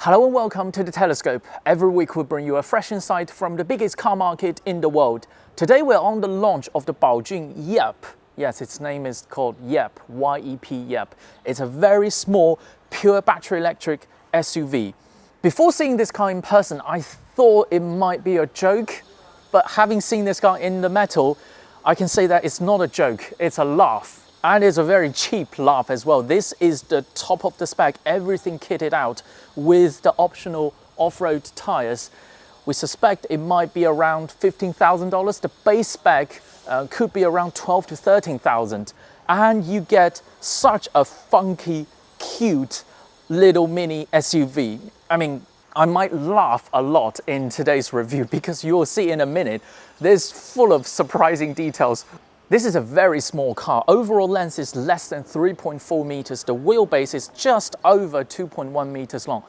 Hello and welcome to The Telescope. Every week we bring you a fresh insight from the biggest car market in the world. Today we're on the launch of the Baojun Yep. Yes, its name is called Yep, Y-E-P, Yep. It's a very small, pure battery electric SUV. Before seeing this car in person, I thought it might be a joke, but having seen this car in the metal, I can say that it's not a joke, it's a laugh. And it's a very cheap laugh as well. This is the top of the spec, everything kitted out with the optional off-road tires. We suspect it might be around $15,000. The base spec could be around $12,000 to $13,000. And you get such a funky, cute little mini SUV. I mean, I might laugh a lot in today's review because you'll see in a minute, there's full of surprising details. This is a very small car. Overall length is less than 3.4 meters. The wheelbase is just over 2.1 meters long.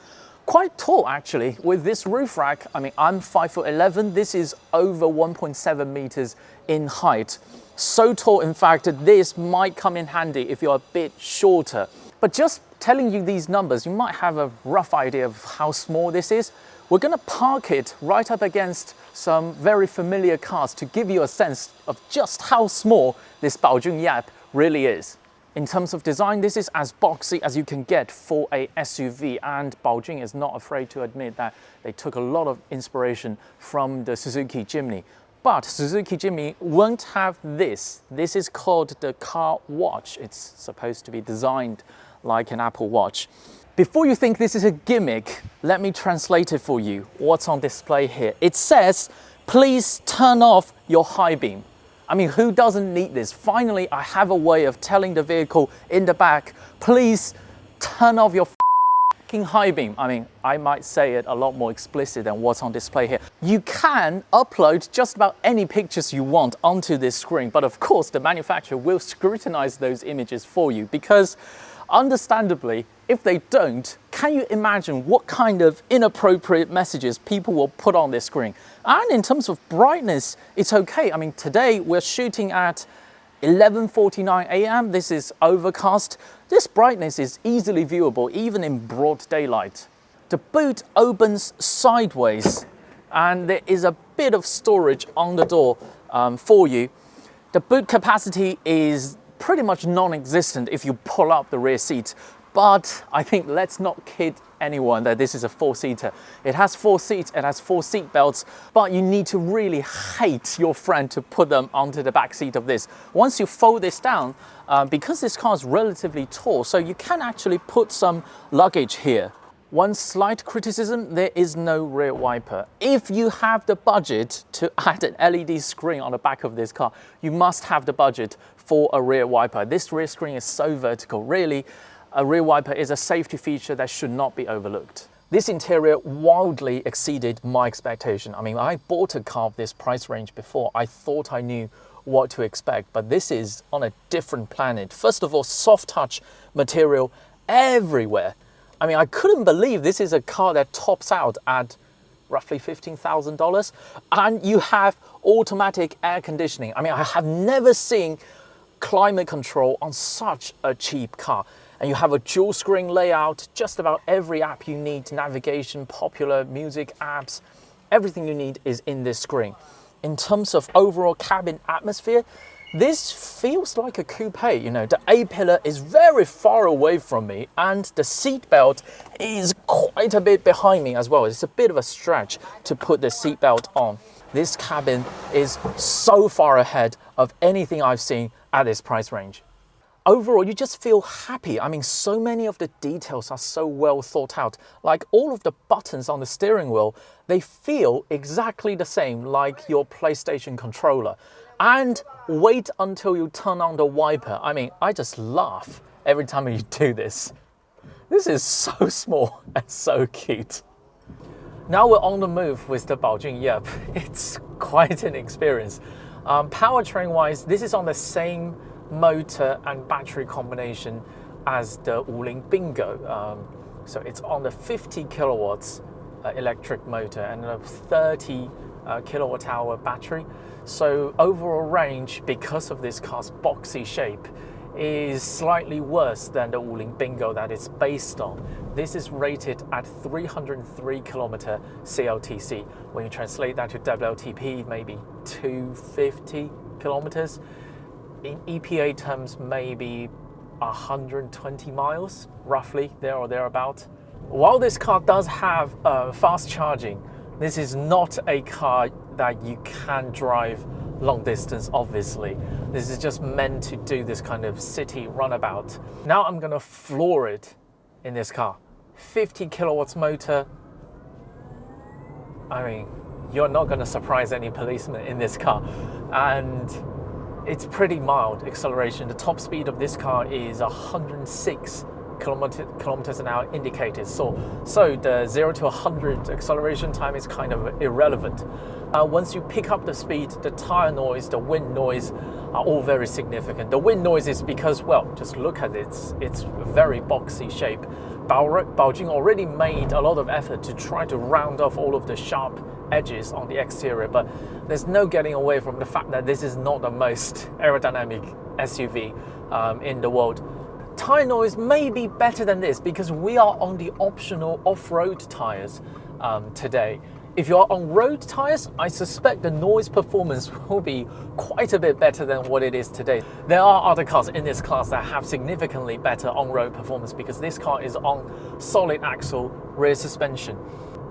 Quite tall actually, with this roof rack. I mean, I'm 5'11". This is over 1.7 meters in height. So tall, in fact, that this might come in handy if you're a bit shorter. But just telling you these numbers, you might have a rough idea of how small this is. We're gonna park it right up against some very familiar cars to give you a sense of just how small this Baojun Yep really is. In terms of design, this is as boxy as you can get for a SUV, and Baojun is not afraid to admit that they took a lot of inspiration from the Suzuki Jimny. But Suzuki Jimny won't have this. This is called the car watch. It's supposed to be designed like an Apple Watch. Before you think this is a gimmick, let me translate it for you. What's on display here? It says, please turn off your high beam. I mean, who doesn't need this? Finally, I have a way of telling the vehicle in the back, please turn off your fucking high beam. I mean, I might say it a lot more explicit than what's on display here. You can upload just about any pictures you want onto this screen, but of course the manufacturer will scrutinize those images for you because understandably, if they don't, can you imagine what kind of inappropriate messages people will put on their screen? And in terms of brightness, it's okay. I mean, today we're shooting at 11:49 a.m. This is overcast. This brightness is easily viewable, even in broad daylight. The boot opens sideways, and there is a bit of storage on the door for you. The boot capacity is pretty much non-existent if you pull up the rear seat. But I think let's not kid anyone that this is a four-seater. It has 4 seats, it has 4 seat belts, but you need to really hate your friend to put them onto the back seat of this. Once you fold this down, because this car is relatively tall, so you can actually put some luggage here. One slight criticism, there is no rear wiper. If you have the budget to add an LED screen on the back of this car, you must have the budget for a rear wiper. This rear screen is so vertical, really. A rear wiper is a safety feature that should not be overlooked. This interior wildly exceeded my expectation. I mean, I bought a car of this price range before. I thought I knew what to expect, but this is on a different planet. First of all, soft touch material everywhere. I mean, I couldn't believe this is a car that tops out at roughly $15,000, and you have automatic air conditioning. I mean, I have never seen climate control on such a cheap car. And you have a dual screen layout, just about every app you need, navigation, popular music apps, everything you need is in this screen. In terms of overall cabin atmosphere, this feels like a coupe. You know, the A-pillar is very far away from me, and the seat belt is quite a bit behind me as well. It's a bit of a stretch to put the seat belt on. This cabin is so far ahead of anything I've seen at this price range. Overall, you just feel happy. I mean, so many of the details are so well thought out. Like all of the buttons on the steering wheel, they feel exactly the same like your PlayStation controller. And wait until you turn on the wiper. I mean, I just laugh every time you do this. This is so small and so cute. Now we're on the move with the Baojun Yep. It's quite an experience. Powertrain-wise, this is on the same motor and battery combination as the Wuling Bingo. So it's on the 50 kilowatts electric motor and a 30 kilowatt hour battery. So overall range, because of this car's boxy shape, is slightly worse than the Wuling Bingo that it's based on. This is rated at 303 kilometer CLTC. When you translate that to WLTP, maybe 250 kilometers. In EPA terms, maybe 120 miles, roughly, there or thereabout. While this car does have fast charging, this is not a car that you can drive long distance, obviously. This is just meant to do this kind of city runabout. Now I'm gonna floor it in this car. 50 kilowatts motor. I mean, you're not gonna surprise any policeman in this car. And it's pretty mild acceleration. The top speed of this car is 106 kilometers an hour indicated. So the 0 to 100 acceleration time is kind of irrelevant. Once you pick up the speed, the tire noise, the wind noise are all very significant. The wind noise is because, well, just look at it. It's very boxy shape. Baojun already made a lot of effort to try to round off all of the sharp edges on the exterior, but there's no getting away from the fact that this is not the most aerodynamic SUV in the world. Tire noise may be better than this because we are on the optional off-road tires today. If you're on road tires, I suspect the noise performance will be quite a bit better than what it is today. There are other cars in this class that have significantly better on-road performance because this car is on solid axle rear suspension.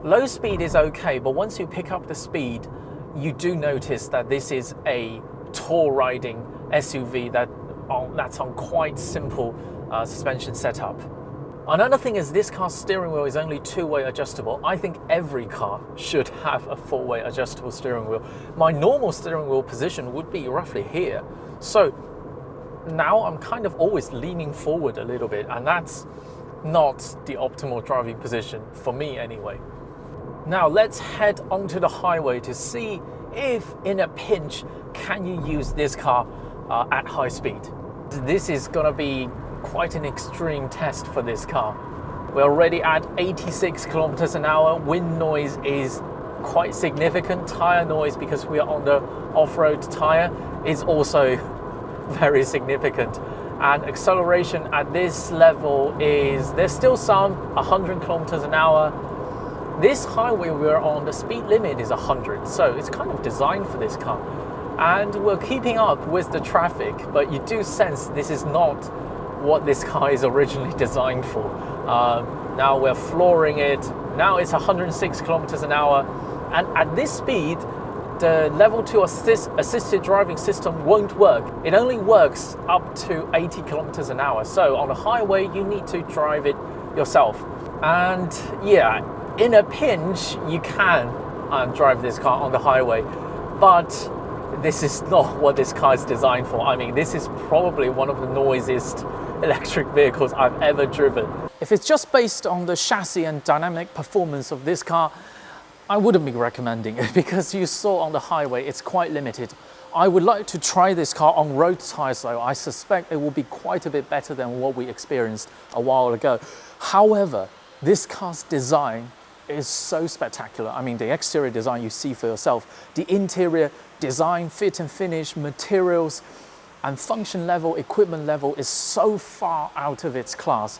Low speed is okay, but once you pick up the speed, you do notice that this is a tour riding SUV that's on quite simple suspension setup. Another thing is this car's steering wheel is only two-way adjustable. I think every car should have a four-way adjustable steering wheel. My normal steering wheel position would be roughly here. So now I'm kind of always leaning forward a little bit, and that's not the optimal driving position for me anyway. Now let's head onto the highway to see if in a pinch can you use this car at high speed. This is gonna be quite an extreme test for this car. We're already at 86 kilometers an hour. Wind noise is quite significant. Tire noise, because we are on the off-road tire, is also very significant. And acceleration at this level there's still some 100 kilometers an hour. This highway we're on, the speed limit is 100, so it's kind of designed for this car. And we're keeping up with the traffic, but you do sense this is not what this car is originally designed for. Now we're flooring it. Now it's 106 kilometers an hour. And at this speed, the level 2 assisted driving system won't work. It only works up to 80 kilometers an hour. So on a highway, you need to drive it yourself. And yeah, in a pinch, you can drive this car on the highway, but this is not what this car is designed for. I mean, this is probably one of the noisiest electric vehicles I've ever driven. If it's just based on the chassis and dynamic performance of this car, I wouldn't be recommending it because you saw on the highway, it's quite limited. I would like to try this car on road tires though. I suspect it will be quite a bit better than what we experienced a while ago. However, this car's design is so spectacular. I mean, the exterior design you see for yourself, the interior design, fit and finish, materials, and function level, equipment level is so far out of its class.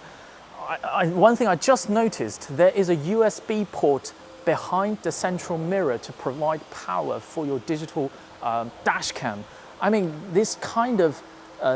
One thing I just noticed, there is a USB port behind the central mirror to provide power for your digital dash cam. I mean, this kind of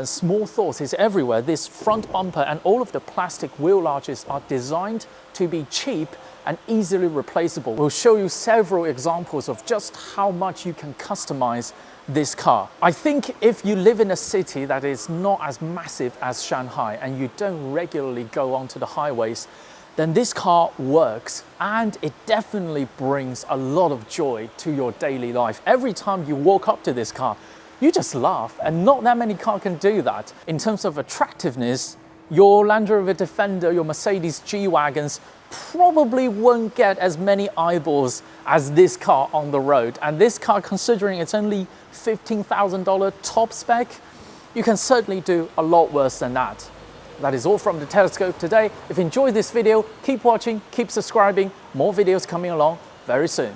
small thought is everywhere. This front bumper and all of the plastic wheel arches are designed to be cheap and easily replaceable. We'll show you several examples of just how much you can customize this car. I think if you live in a city that is not as massive as Shanghai and you don't regularly go onto the highways, then this car works and it definitely brings a lot of joy to your daily life. Every time you walk up to this car, you just laugh, and not that many cars can do that. In terms of attractiveness, your Land Rover Defender, your Mercedes G-Wagons probably won't get as many eyeballs as this car on the road. And this car, considering it's only $15,000 top spec, you can certainly do a lot worse than that. That is all from the Telescope today. If you enjoyed this video, keep watching, keep subscribing. More videos coming along very soon.